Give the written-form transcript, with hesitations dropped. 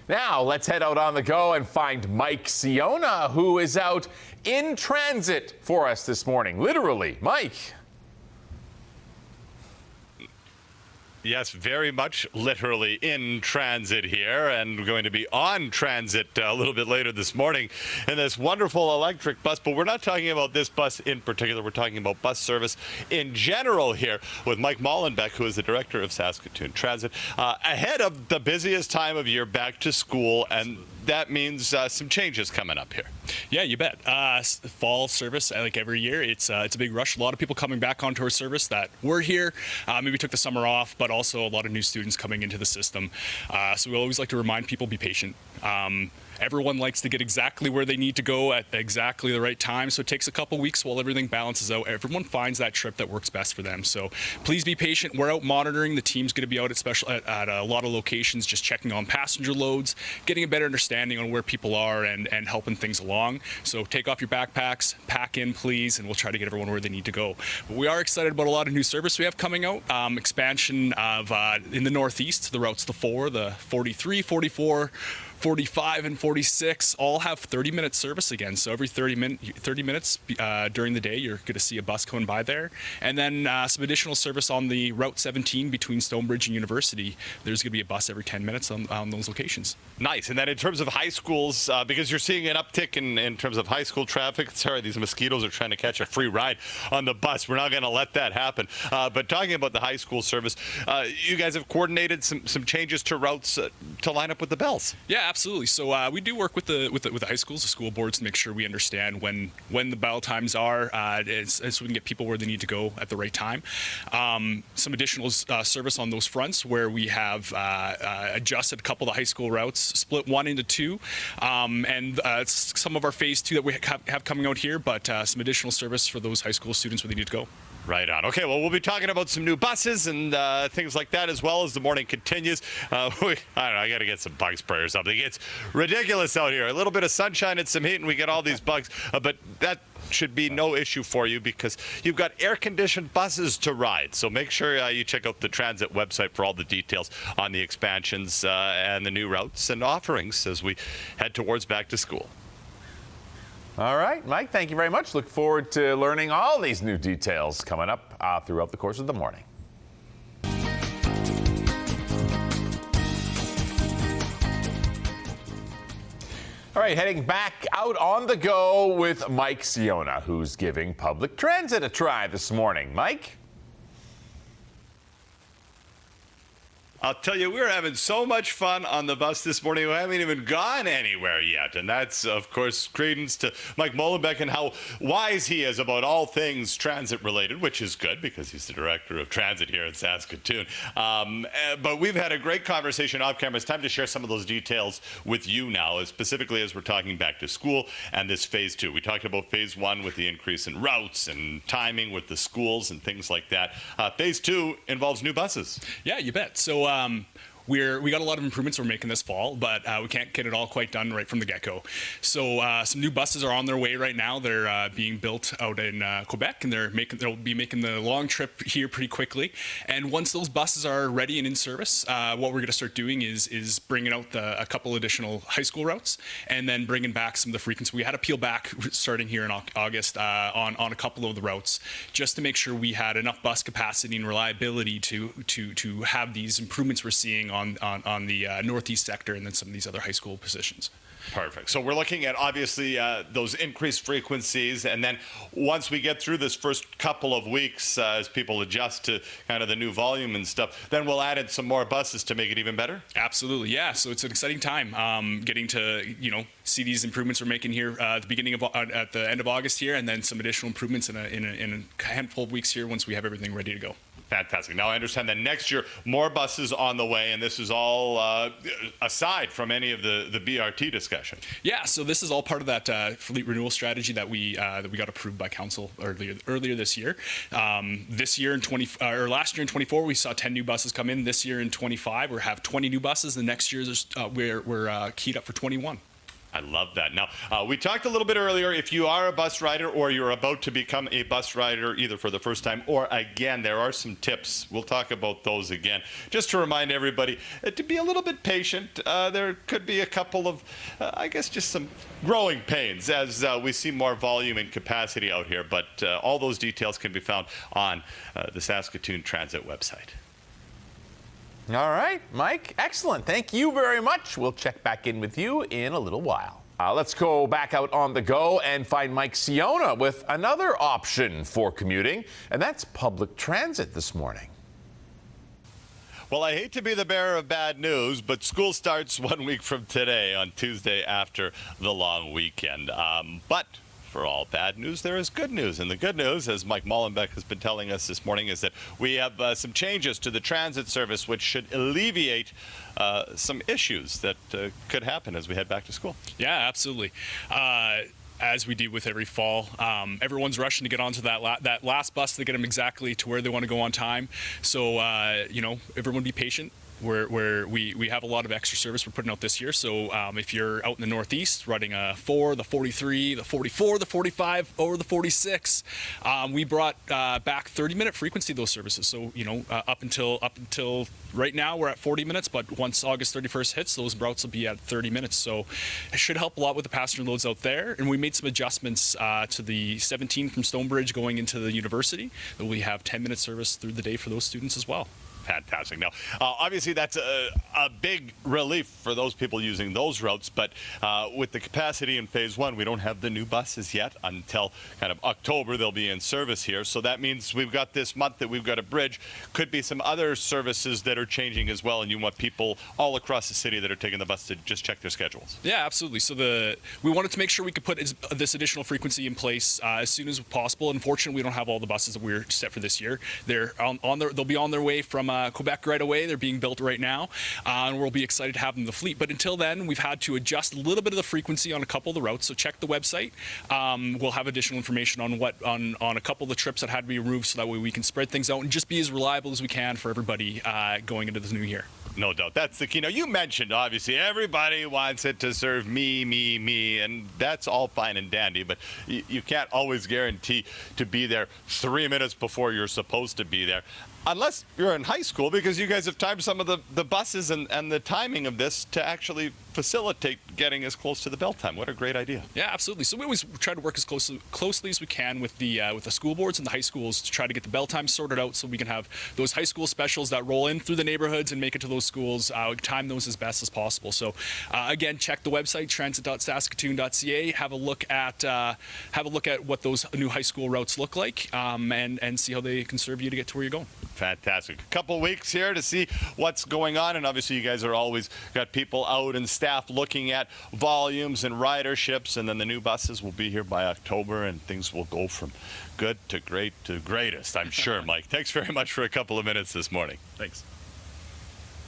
Now, let's head out on the go and find Mike Ciona, who is out in transit for us this morning. Literally, Mike. Yes, very much literally in transit here, and we're going to be on transit a little bit later this morning in this wonderful electric bus. But we're not talking about this bus in particular. We're talking about bus service in general here with Mike Mollenbeck, who is the director of Saskatoon Transit, ahead of the busiest time of year, back to school, and that means some changes coming up here. Yeah, you bet. Fall service, like every year, it's a big rush. A lot of people coming back onto our service that were here, maybe took the summer off, but also a lot of new students coming into the system. So we always like to remind people, be patient. Everyone likes to get exactly where they need to go at exactly the right time, so it takes a couple weeks while everything balances out. Everyone finds that trip that works best for them. So please be patient. We're out monitoring. The team's going to be out at a lot of locations, just checking on passenger loads, getting a better understanding on where people are and helping things along. So take off your backpacks, pack in, please, and we'll try to get everyone where they need to go. But we are excited about a lot of new service we have coming out. Expansion of in the Northeast, the routes, the 4, the 43, 44, 45 and 46 all have 30-minute service again. So every 30 minutes during the day, you're going to see a bus coming by there. And then some additional service on the Route 17 between Stonebridge and University. There's going to be a bus every 10 minutes on those locations. Nice. And then in terms of high schools, because you're seeing an uptick in terms of high school traffic, sorry, these mosquitoes are trying to catch a free ride on the bus. We're not going to let that happen. But talking about the high school service, you guys have coordinated some changes to routes to line up with the bells. Yeah, absolutely. So we do work with the high schools, the school boards, to make sure we understand when the bell times are, so we can get people where they need to go at the right time. Some additional service on those fronts where we have adjusted a couple of the high school routes, split one into two, and some of our phase 2 that we have coming out here, but some additional service for those high school students where they need to go. Right on. Okay, well, we'll be talking about some new buses and things like that as well as the morning continues. I don't know, I got to get some bug spray or something. It's ridiculous out here. A little bit of sunshine and some heat, and we get all these bugs. But that should be no issue for you because you've got air-conditioned buses to ride. So make sure you check out the Transit website for all the details on the expansions and the new routes and offerings as we head towards back to school. All right, Mike, thank you very much. Look forward to learning all these new details coming up throughout the course of the morning. All right, heading back out on the go with Mike Ciona, who's giving public transit a try this morning. Mike? I'll tell you, we're having so much fun on the bus this morning. We haven't even gone anywhere yet. And that's, of course, credence to Mike Mollenbeck and how wise he is about all things transit related, which is good because he's the director of transit here in Saskatoon. But we've had a great conversation off camera. It's time to share some of those details with you now, specifically as we're talking back to school and this phase 2. We talked about phase 1 with the increase in routes and timing with the schools and things like that. Phase 2 involves new buses. Yeah, you bet. So we got a lot of improvements we're making this fall, but we can't get it all quite done right from the get-go. So some new buses are on their way right now. They're being built out in Quebec, and they'll be making the long trip here pretty quickly. And once those buses are ready and in service, what we're going to start doing is bringing out a couple additional high school routes, and then bringing back some of the frequency. We had to peel back starting here in August on a couple of the routes, just to make sure we had enough bus capacity and reliability to have these improvements we're seeing on the northeast sector and then some of these other high school positions. Perfect. So we're looking at obviously those increased frequencies, and then once we get through this first couple of weeks as people adjust to kind of the new volume and stuff, then we'll add in some more buses to make it even better. Absolutely, yeah. So it's an exciting time getting to see these improvements we're making here at the end of August here, and then some additional improvements in a handful of weeks here once we have everything ready to go. Fantastic. Now I understand that next year more buses on the way, and this is all aside from any of the BRT discussion. Yeah, so this is all part of that fleet renewal strategy that we got approved by council earlier this year. Last year in 24 we saw 10 new buses come in. This year in 25 we have 20 new buses. The next year we're keyed up for 21. I love that. Now, we talked a little bit earlier, if you are a bus rider or you're about to become a bus rider either for the first time or again, there are some tips. We'll talk about those again. Just to remind everybody to be a little bit patient. There could be a couple of, I guess, just some growing pains as we see more volume and capacity out here. But all those details can be found on the Saskatoon Transit website. All right, Mike, excellent. Thank you very much. We'll check back in with you in a little while. Let's go back out on the go and find Mike Ciona with another option for commuting, and that's public transit this morning. Well, I hate to be the bearer of bad news, but school starts 1 week from today on Tuesday after the long weekend. But for all bad news, there is good news. And the good news, as Mike Molenbeek has been telling us this morning, is that we have some changes to the transit service which should alleviate some issues that could happen as we head back to school. Yeah, absolutely. As we do with every fall, everyone's rushing to get onto that last bus to get them exactly to where they want to go on time. So, everyone be patient. We have a lot of extra service we're putting out this year. So if you're out in the Northeast running a 4, the 43, the 44, the 45, or the 46, we brought back 30-minute frequency of those services. So up until right now we're at 40 minutes, but once August 31st hits, those routes will be at 30 minutes. So it should help a lot with the passenger loads out there. And we made some adjustments to the 17 from Stonebridge going into the university. We have 10-minute service through the day for those students as well. Fantastic. Now, obviously, that's a big relief for those people using those routes, but with the capacity in Phase 1, we don't have the new buses yet until kind of October. They'll be in service here, so that means we've got this month that we've got a bridge. Could be some other services that are changing as well, and you want people all across the city that are taking the bus to just check their schedules. Yeah, absolutely. So we wanted to make sure we could put this additional frequency in place as soon as possible. Unfortunately, we don't have all the buses that we're set for this year. They'll be on their way from Quebec right away. They're being built right now, and we'll be excited to have them in the fleet. But until then, we've had to adjust a little bit of the frequency on a couple of the routes. So check the website. We'll have additional information on a couple of the trips that had to be removed, so that way we can spread things out and just be as reliable as we can for everybody going into the new year. No doubt. That's the key. Now, you mentioned, obviously, everybody wants it to serve me, and that's all fine and dandy, but you can't always guarantee to be there 3 minutes before you're supposed to be there. Unless you're in high school, because you guys have timed some of the buses and the timing of this to actually facilitate getting as close to the bell time. What a great idea. Yeah, absolutely. So we always try to work as closely as we can with the school boards and the high schools to try to get the bell time sorted out, so we can have those high school specials that roll in through the neighborhoods and make it to those schools. Time those as best as possible. So again, check the website transit.saskatoon.ca. Have a look at what those new high school routes look like, and see how they can serve you to get to where you're going. Fantastic. A couple weeks here to see what's going on, and obviously you guys are always got people out and staff looking at volumes and riderships, and then the new buses will be here by October, and things will go from good to great to greatest, I'm sure. Mike, thanks very much for a couple of minutes this morning. Thanks.